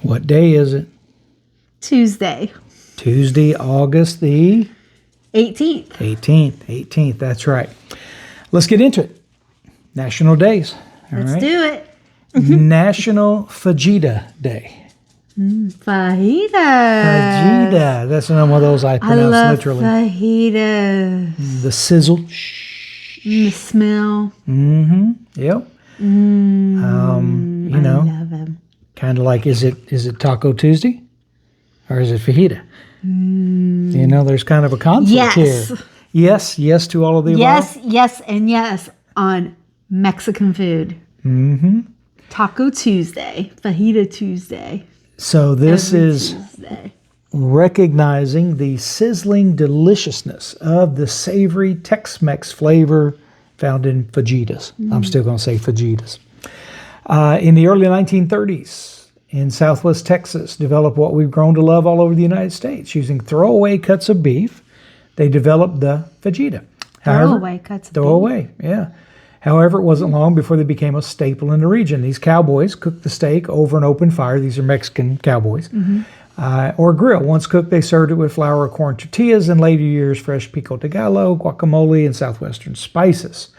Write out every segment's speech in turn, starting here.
What day is it? Tuesday. Tuesday, August the 18th. 18th. That's right. Let's get into it. National days. All Let's right. do it. National Fajita Day. Fajita. Fajita. That's one of those I pronounce literally. Fajitas. The sizzle. The smell. Mm-hmm. Yep. You know, I love them. kind of like, is it Taco Tuesday or is it fajita? You know, there's kind of a conflict Yes. here. Yes to all of the Yes, above. yes, and yes on Mexican food. Mm-hmm. Taco Tuesday. Fajita Tuesday. So this Every is Tuesday. recognizing the sizzling deliciousness of the savory Tex-Mex flavor found in fajitas. I'm still going to say fajitas. In the early 1930s, in Southwest Texas, developed what we've grown to love all over the United States. Using throwaway cuts of beef, they developed the fajita. Throwaway cuts of beef. Throwaway, yeah. However, it wasn't long before they became a staple in the region. These cowboys cooked the steak over an open fire. These are Mexican cowboys. Or grill. Once cooked, they served it with flour or corn tortillas. In later years, fresh pico de gallo, guacamole, and southwestern spices.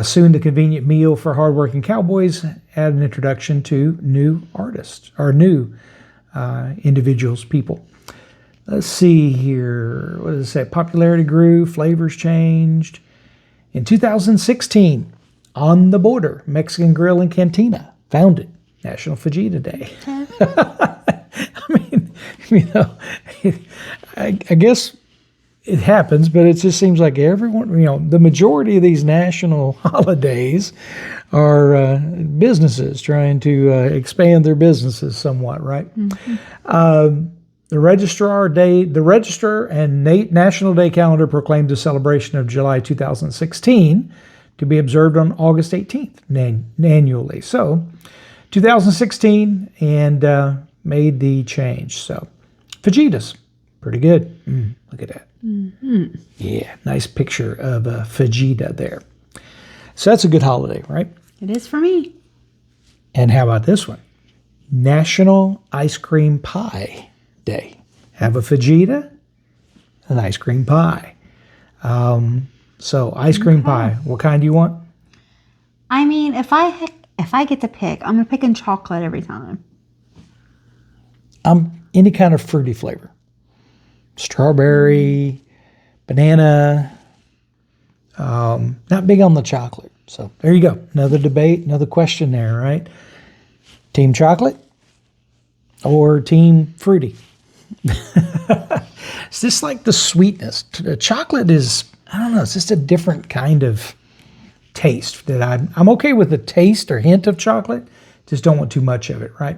Soon, the convenient meal for hardworking cowboys had an introduction to new artists, or new individuals, people. Let's see here. What does it say? Popularity grew, flavors changed. In 2016, On the Border, Mexican Grill and Cantina, founded National Fajita Day. I mean, you know, I guess it happens, but it just seems like everyone, you know, the majority of these national holidays are businesses trying to expand their businesses somewhat, right? The Register and National Day calendar proclaimed the celebration of July 2016 to be observed on August 18th annually. So 2016 and made the change. So fajitas, pretty good. Look at that. Yeah, nice picture of a fajita there. So that's a good holiday, right? It is for me. And how about this one? National Ice Cream Pie Day. Have a fajita, an ice cream pie. So ice cream pie, what kind do you want? I mean, if I get to pick, I'm gonna pick in chocolate every time. Any kind of fruity flavor. Strawberry, banana. Not big on the chocolate. So there you go. Another debate, another question there, right? Team chocolate or team fruity? It's just like the sweetness. Chocolate is, I don't know, it's just a different kind of taste that I'm okay with the taste or hint of chocolate. Just don't want too much of it, right?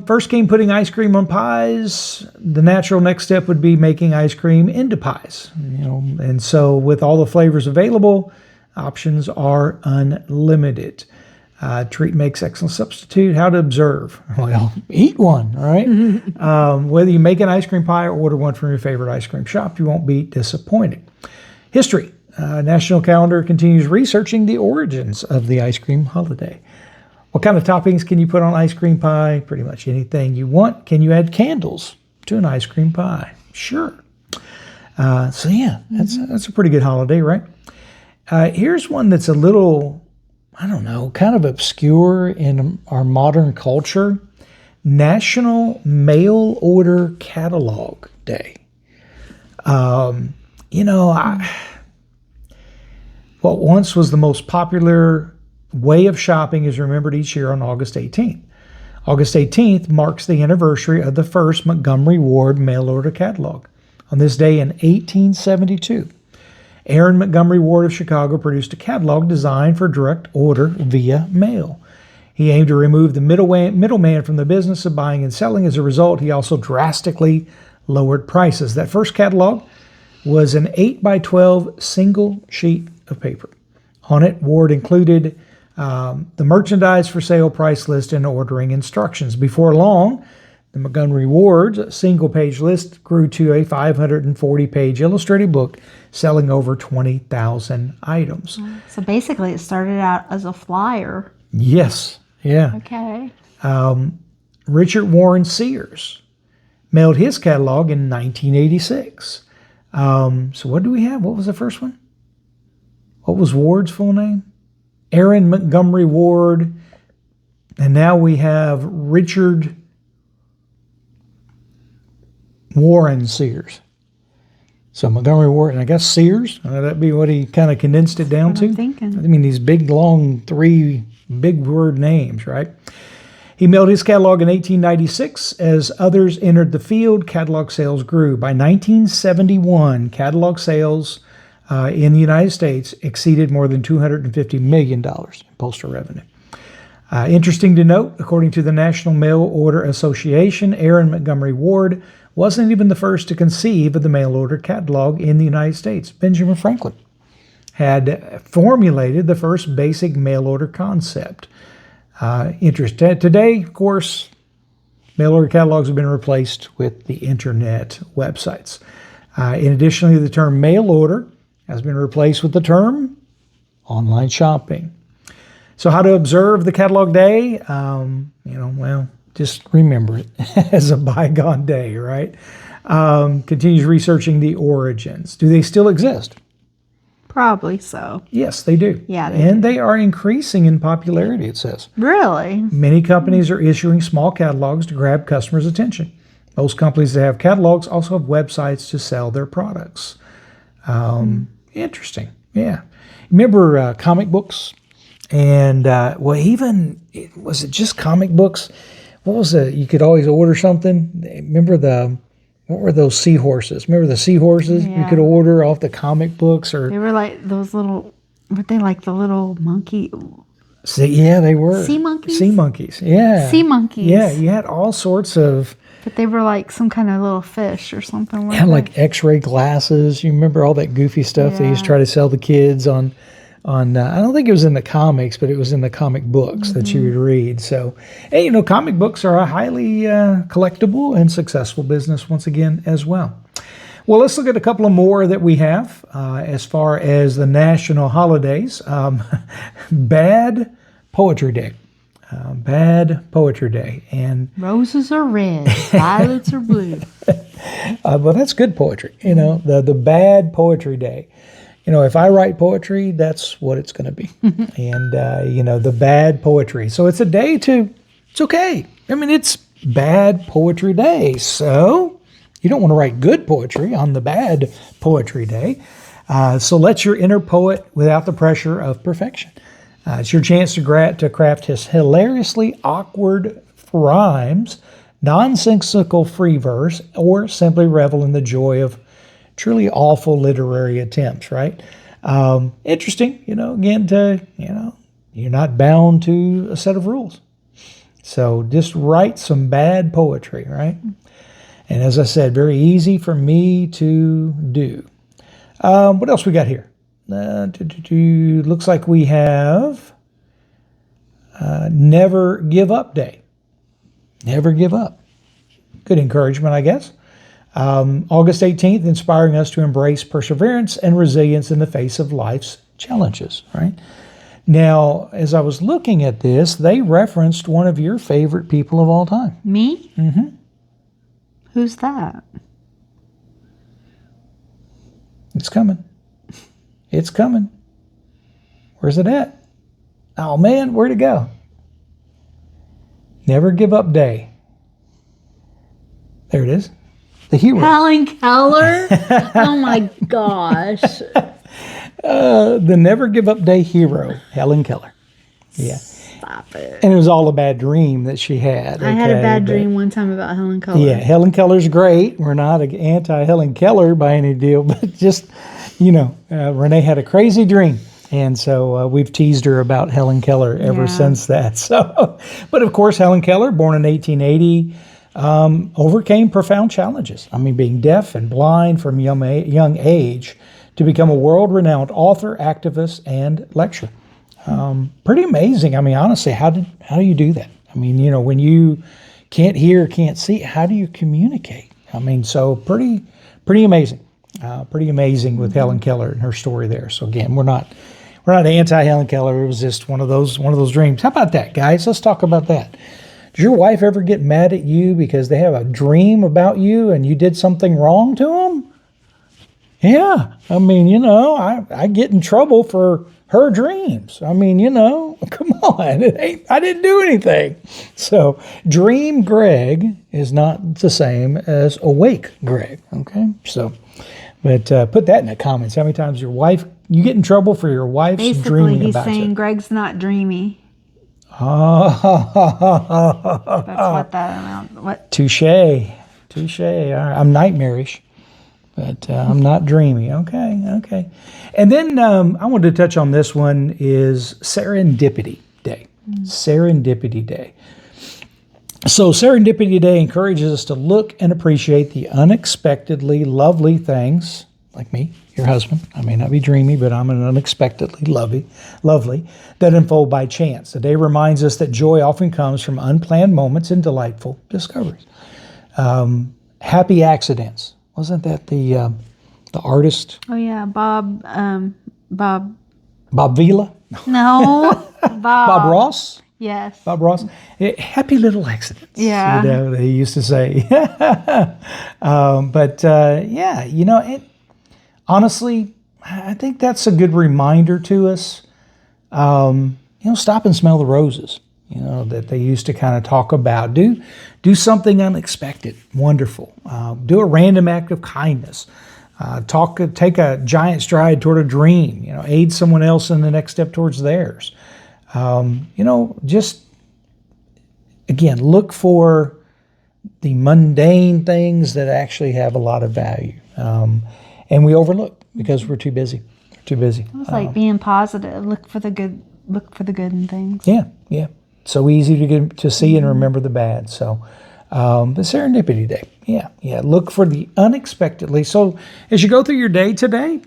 First came putting ice cream on pies. The natural next step would be making ice cream into pies. You know, and so with all the flavors available, options are unlimited. Treat makes excellent substitute. How to observe? Well, eat one, right? Whether you make an ice cream pie or order one from your favorite ice cream shop, you won't be disappointed. History. National Calendar continues researching the origins of the ice cream holiday. What kind of toppings can you put on ice cream pie? Pretty much anything you want. Can you add candles to an ice cream pie? Sure. So yeah, that's a pretty good holiday, right? Here's one that's a little, I don't know, kind of obscure in our modern culture. National Mail Order Catalog Day. You know, what once was the most popular way of shopping is remembered each year on August 18th. August 18th marks the anniversary of the first Montgomery Ward mail order catalog. On this day in 1872, Aaron Montgomery Ward of Chicago produced a catalog designed for direct order via mail. He aimed to remove the middleman from the business of buying and selling. As a result, he also drastically lowered prices. That first catalog was an 8x12 single sheet of paper. On it, Ward included the merchandise for sale price list and ordering instructions. Before long, the Montgomery Ward's single-page list grew to a 540-page illustrated book selling over 20,000 items. So basically, it started out as a flyer. Yes, yeah. Okay. Richard Warren Sears mailed his catalog in 1986. So what do we have? What was the first one? What was Ward's full name? Aaron Montgomery Ward. And now we have Richard Warren Sears. So Montgomery Ward, and I guess Sears, that'd be what he kind of condensed it down to. I'm thinking. I mean, these big, long, 3 big word names, right? He mailed his catalog in 1896. As others entered the field, catalog sales grew. By 1971, catalog sales in the United States exceeded more than $250 million in postal revenue. Interesting to note, according to the National Mail Order Association, Aaron Montgomery Ward wasn't even the first to conceive of the mail order catalog in the United States. Benjamin Franklin had formulated the first basic mail order concept. Interesting. Today, of course, mail order catalogs have been replaced with the internet websites. In addition, the term mail order has been replaced with the term online shopping. So how to observe the catalog day? Just remember it as a bygone day, right? Continues researching the origins. Do they still exist? Probably so. Yes, they do. Yeah, they are increasing in popularity, it says. Really? Many companies are issuing small catalogs to grab customers' attention. Most companies that have catalogs also have websites to sell their products. Interesting. Yeah. Remember comic books? And, was it just comic books? What was it? You could always order something. Remember what were those seahorses? Remember the seahorses you could order off the comic books? Or they were like those little, were they like the little monkey? Yeah, they were. Sea monkeys? Sea monkeys, yeah. Sea monkeys. Yeah, you had all sorts of... But they were like some kind of little fish or something. Kind of like x-ray glasses. You remember all that goofy stuff they used to try to sell the kids on I don't think it was in the comics, but it was in the comic books that you would read. So, and, comic books are a highly collectible and successful business once again as well. Well, let's look at a couple of more that we have as far as the national holidays. Bad Poetry Day. Bad Poetry Day. And roses are red, violets are blue. Well, that's good poetry. The Bad Poetry Day. If I write poetry, that's what it's going to be. And, the bad poetry. So it's a day it's okay. I mean, it's Bad Poetry Day. So you don't want to write good poetry on the Bad Poetry Day. So let your inner poet without the pressure of perfection. It's your chance to craft his hilariously awkward rhymes, nonsensical free verse, or simply revel in the joy of truly awful literary attempts, right? Interesting, again, you're not bound to a set of rules. So just write some bad poetry, right? And as I said, very easy for me to do. What else we got here? Looks like we have Never Give Up Day. Never give up. Good encouragement, I guess. August 18th, inspiring us to embrace perseverance and resilience in the face of life's challenges, right? Now, as I was looking at this, they referenced one of your favorite people of all time. Me? Mm-hmm. Who's that? It's coming. It's coming. Where's it at? Oh, man, where'd it go? Never Give Up Day. There it is. The hero. Helen Keller? Oh my gosh. The Never Give Up Day hero, Helen Keller. Yeah. Stop it. And it was all a bad dream that she had. I had a bad dream one time about Helen Keller. Yeah, Helen Keller's great. We're not anti-Helen Keller by any deal, but just, Renee had a crazy dream. And so we've teased her about Helen Keller ever since that. So, but of course, Helen Keller, born in 1880, overcame profound challenges. I mean, being deaf and blind from a young age to become a world-renowned author, activist, and lecturer. Pretty amazing. I mean, honestly, how do you do that? I mean, when you can't hear, can't see, how do you communicate? I mean, so pretty amazing. Pretty amazing with Helen Keller and her story there. So again, we're not anti Helen Keller. It was just one of those dreams. How about that, guys? Let's talk about that. Does your wife ever get mad at you because they have a dream about you and you did something wrong to them? Yeah. I mean, I get in trouble for her dreams. I mean, come on. I didn't do anything. So dream Greg is not the same as awake Greg. Okay. So, but put that in the comments. How many times you get in trouble for your wife's Basically, dreaming he's about saying you? Greg's not dreamy. Oh, That's what that amount. What? touche. All right. I'm nightmarish, but I'm not dreamy. Okay. And then I wanted to touch on this one is Serendipity Day. Serendipity Day. So Serendipity Day encourages us to look and appreciate the unexpectedly lovely things, like me, your husband. I may not be dreamy, but I'm an unexpectedly lovely, that unfold by chance. The day reminds us that joy often comes from unplanned moments and delightful discoveries. Happy accidents. Wasn't that the artist? Oh yeah, Bob. Bob Vila? No, Bob. Bob Ross? Yes. Bob Ross? Happy little accidents. Yeah. They used to say. Honestly, I think that's a good reminder to us. Stop and smell the roses. That they used to kind of talk about. Do something unexpected, wonderful. Do a random act of kindness. Take a giant stride toward a dream. Aid someone else in the next step towards theirs. Just again, look for the mundane things that actually have a lot of value, and we overlook because we're too busy. It's like being positive. Look for the good. Look for the good in things. Yeah. So easy to see and remember the bad. So, the Serendipity Day. Yeah. Look for the unexpectedly. So, as you go through your day today,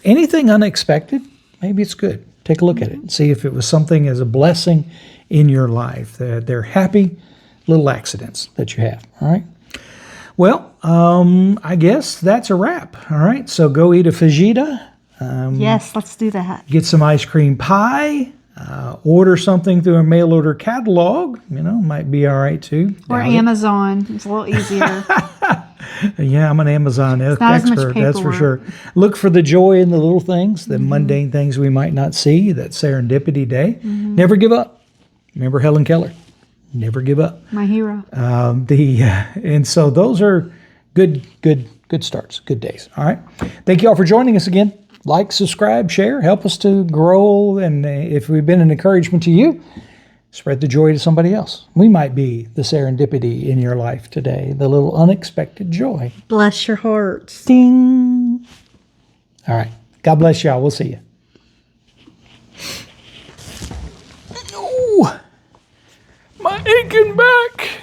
anything unexpected, maybe it's good. Take a look at it and see if it was something as a blessing in your life. They're happy little accidents that you have. All right. Well, I guess that's a wrap. All right. So go eat a fajita. Yes, let's do that. Get some ice cream pie. Order something through a mail order catalog. Might be all right too. Or Amazon. It's a little easier. Yeah, I'm an Amazon expert, that's for sure. Look for the joy in the little things, the mundane things we might not see, that Serendipity Day. Never give up. Remember Helen Keller. Never give up. My hero. And so those are good starts, good days. All right. Thank you all for joining us again. Like, subscribe, share, help us to grow. And if we've been an encouragement to you, spread the joy to somebody else. We might be the serendipity in your life today, the little unexpected joy. Bless your hearts. Ding. All right. God bless y'all. We'll see you. Oh, my aching back.